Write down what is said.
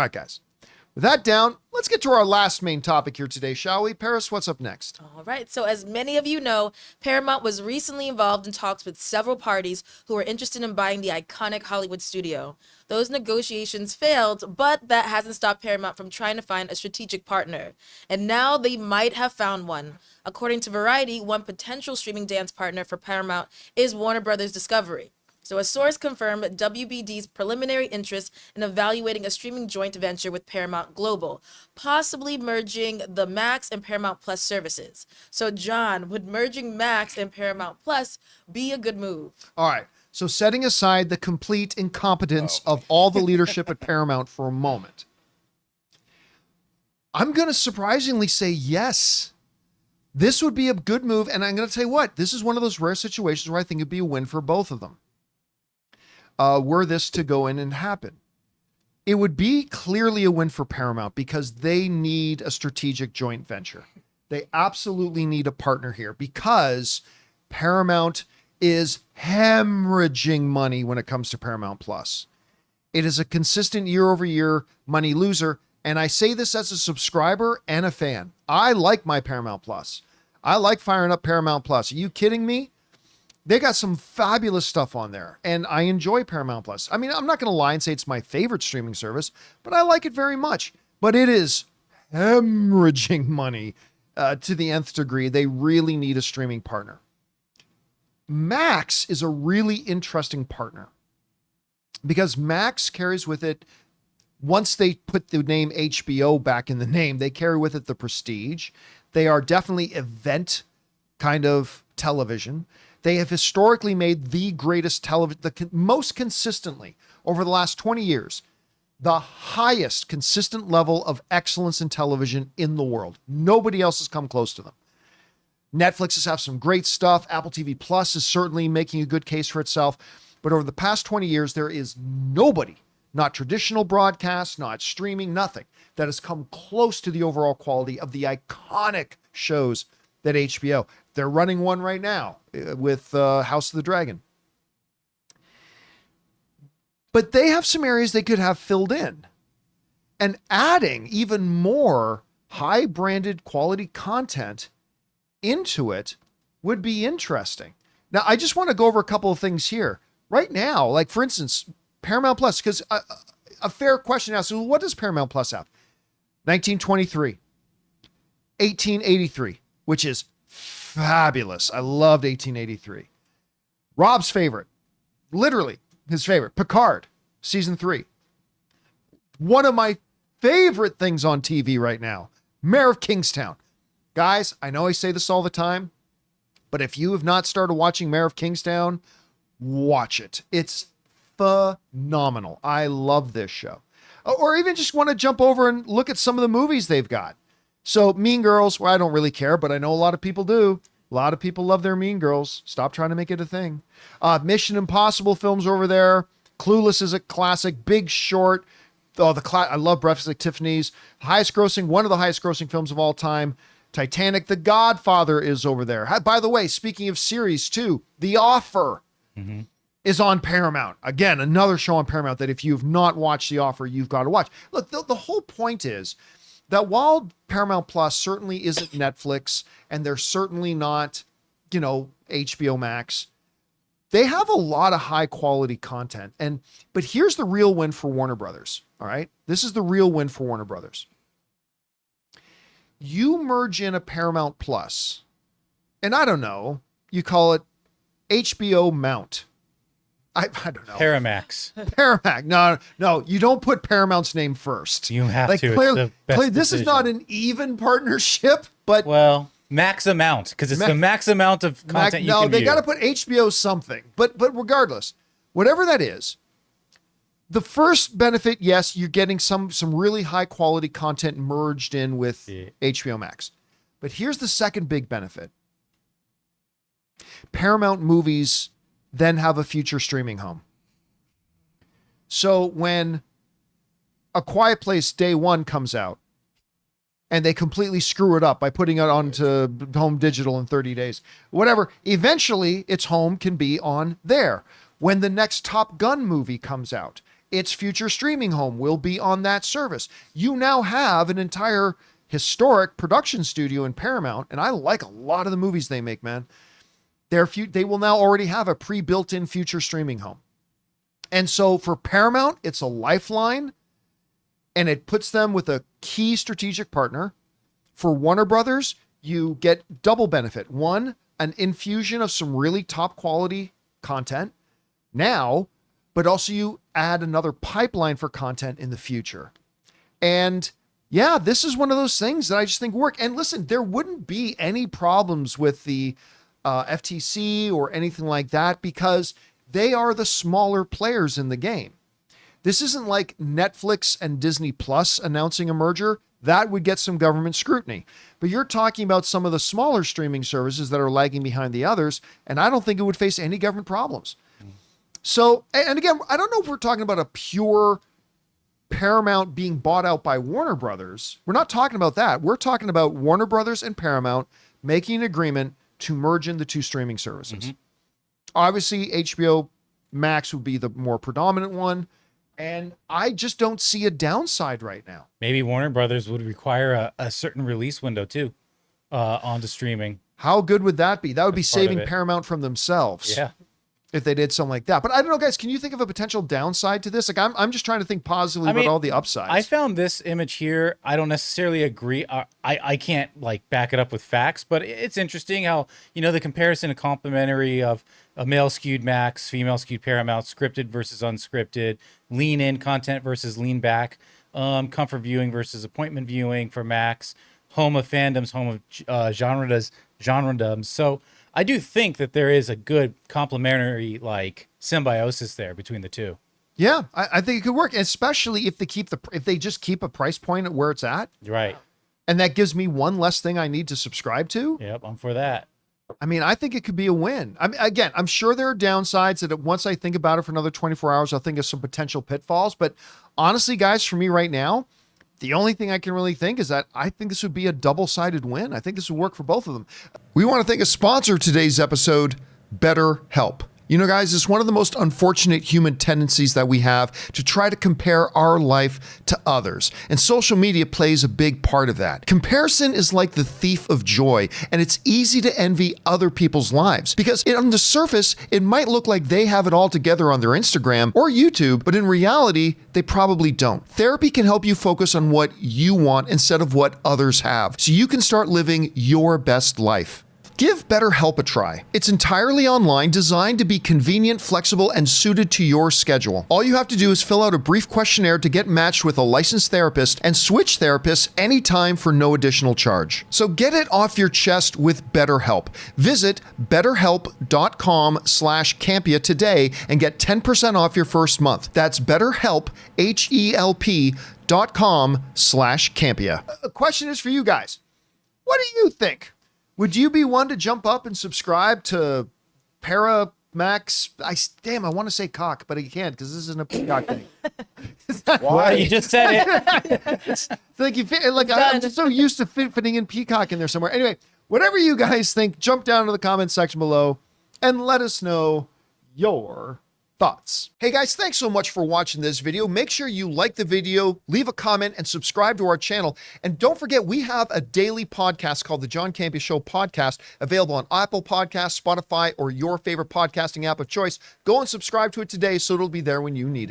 right, guys. With that down, let's get to our last main topic here today, shall we? Paris, what's up next? All right. So as many of you know, Paramount was recently involved in talks with several parties who were interested in buying the iconic Hollywood studio. Those negotiations failed, but that hasn't stopped Paramount from trying to find a strategic partner. And now they might have found one. According to Variety, one potential streaming dance partner for Paramount is Warner Brothers Discovery. So a source confirmed WBD's preliminary interest in evaluating a streaming joint venture with Paramount Global, possibly merging the Max and Paramount Plus services. So John, would merging Max and Paramount Plus be a good move? All right. So setting aside the complete incompetence of all the leadership at Paramount for a moment, I'm going to surprisingly say yes. This would be a good move. And I'm going to tell you what, this is one of those rare situations where I think it'd be a win for both of them. Were this to go in and happen, it would be clearly a win for Paramount because they need a strategic joint venture. They absolutely need a partner here because Paramount is hemorrhaging money when it comes to Paramount Plus. It is a consistent year-over-year money loser. And I say this as a subscriber and a fan. I like my Paramount Plus. I like firing up Paramount Plus. Are you kidding me? They got some fabulous stuff on there, and I enjoy Paramount Plus. I mean, I'm not going to lie and say it's my favorite streaming service, but I like it very much. But it is hemorrhaging money to the nth degree. They really need a streaming partner. Max is a really interesting partner because Max carries with it, once they put the name HBO back in the name, they carry with it the prestige. They are definitely event kind of television. They have historically made the greatest television, most consistently over the last 20 years, the highest consistent level of excellence in television in the world. Nobody else has come close to them. Netflix has had some great stuff. Apple TV Plus is certainly making a good case for itself. But over the past 20 years, there is nobody, not traditional broadcast, not streaming, nothing, that has come close to the overall quality of the iconic shows that HBO. They're running one right now with House of the Dragon. But they have some areas they could have filled in. And adding even more high-branded quality content into it would be interesting. Now, I just want to go over a couple of things here. Right now, like for instance, Paramount Plus, because a fair question asks, well, what does Paramount Plus have? 1923, 1883, which is fabulous. I loved 1883. Rob's favorite, literally his favorite, Picard, season 3. One of my favorite things on TV right now, Mayor of Kingstown. Guys, I know I say this all the time, but if you have not started watching Mayor of Kingstown, watch it. It's phenomenal. I love this show. Or even just want to jump over and look at some of the movies they've got. So Mean Girls, well, I don't really care, but I know a lot of people do. A lot of people love their Mean Girls. Stop trying to make it a thing. Mission Impossible films over there. Clueless is a classic. Big Short. I love Breakfast at Tiffany's. One of the highest grossing films of all time. Titanic. The Godfather is over there. By the way, speaking of series too, The Offer is on Paramount. Again, another show on Paramount that if you've not watched The Offer, you've got to watch. Look, the whole point is that while Paramount Plus certainly isn't Netflix and they're certainly not, HBO Max, they have a lot of high quality content. But here's the real win for Warner Brothers. All right. This is the real win for Warner Brothers. You merge in a Paramount Plus, and I don't know, you call it HBO Mount. I don't know. Paramax. No, you don't put Paramount's name first. You have to. Clearly, this is not an even partnership, but max amount, because it's the max amount of content you can view. They got to put HBO something. But regardless, whatever that is, the first benefit, yes, you're getting some really high quality content merged in with HBO Max. But here's the second big benefit. Paramount movies then have a future streaming home. So when A Quiet Place Day 1 comes out and they completely screw it up by putting it onto home digital in 30 days, whatever, eventually its home can be on there. When the next Top Gun movie comes out, its future streaming home will be on that service. You now have an entire historic production studio in Paramount, and I like a lot of the movies they make, man. They will now already have a pre-built-in future streaming home. And so for Paramount, it's a lifeline, and it puts them with a key strategic partner. For Warner Brothers, you get double benefit. One, an infusion of some really top quality content now, but also you add another pipeline for content in the future. And yeah, this is one of those things that I just think work. And listen, there wouldn't be any problems with the FTC or anything like that because they are the smaller players in the game. This isn't like Netflix and Disney Plus announcing a merger. That would get some government scrutiny. But you're talking about some of the smaller streaming services that are lagging behind the others, and I don't think it would face any government problems. So, and again, I don't know if we're talking about a pure Paramount being bought out by Warner Brothers. We're not talking about that. We're talking about Warner Brothers and Paramount making an agreement to merge in the two streaming services. Obviously, HBO Max would be the more predominant one. And I just don't see a downside right now. Maybe Warner Brothers would require a certain release window too, onto streaming. How good would that be? That would be That's part of saving it. Paramount from themselves. Yeah. If they did something like that. But I don't know, guys, can you think of a potential downside to this? Like I'm just trying to think positively about all the upsides. I found this image here. I don't necessarily agree. I can't like back it up with facts, but it's interesting how, the comparison of complementary of a male skewed Max, female skewed Paramount, scripted versus unscripted, lean in content versus lean back, comfort viewing versus appointment viewing for Max, home of fandoms, home of genredoms. So I do think that there is a good complementary like symbiosis there between the two. Yeah, I think it could work, especially if they just keep a price point at where it's at. Right. And that gives me one less thing I need to subscribe to. Yep, I'm for that. I mean, I think it could be a win. I mean, again, I'm sure there are downsides that once I think about it for another 24 hours, I'll think of some potential pitfalls. But honestly, guys, for me right now, the only thing I can really think is that I think this would be a double-sided win. I think this would work for both of them. We want to thank a sponsor of today's episode, BetterHelp. You know, guys, it's one of the most unfortunate human tendencies that we have to try to compare our life to others. And social media plays a big part of that. Comparison is like the thief of joy, and it's easy to envy other people's lives because on the surface, it might look like they have it all together on their Instagram or YouTube, but in reality, they probably don't. Therapy can help you focus on what you want instead of what others have, so you can start living your best life. Give BetterHelp a try. It's entirely online, designed to be convenient, flexible, and suited to your schedule. All you have to do is fill out a brief questionnaire to get matched with a licensed therapist and switch therapists anytime for no additional charge. So get it off your chest with BetterHelp. Visit betterhelp.com/Campea today and get 10% off your first month. That's BetterHelp, HELP.com/Campea. The question is for you guys. What do you think? Would you be one to jump up and subscribe to Paramax? I want to say cock, but I can't because this isn't a peacock thing. Why? You just said it. It's like I'm just so used to fitting in peacock in there somewhere. Anyway, whatever you guys think, jump down to the comment section below and let us know your thoughts. Hey guys, thanks so much for watching this video. Make sure you like the video, leave a comment, and subscribe to our channel. And don't forget, we have a daily podcast called the John Campea Show podcast, available on Apple Podcasts, Spotify, or your favorite podcasting app of choice. Go and subscribe to it today so it'll be there when you need it.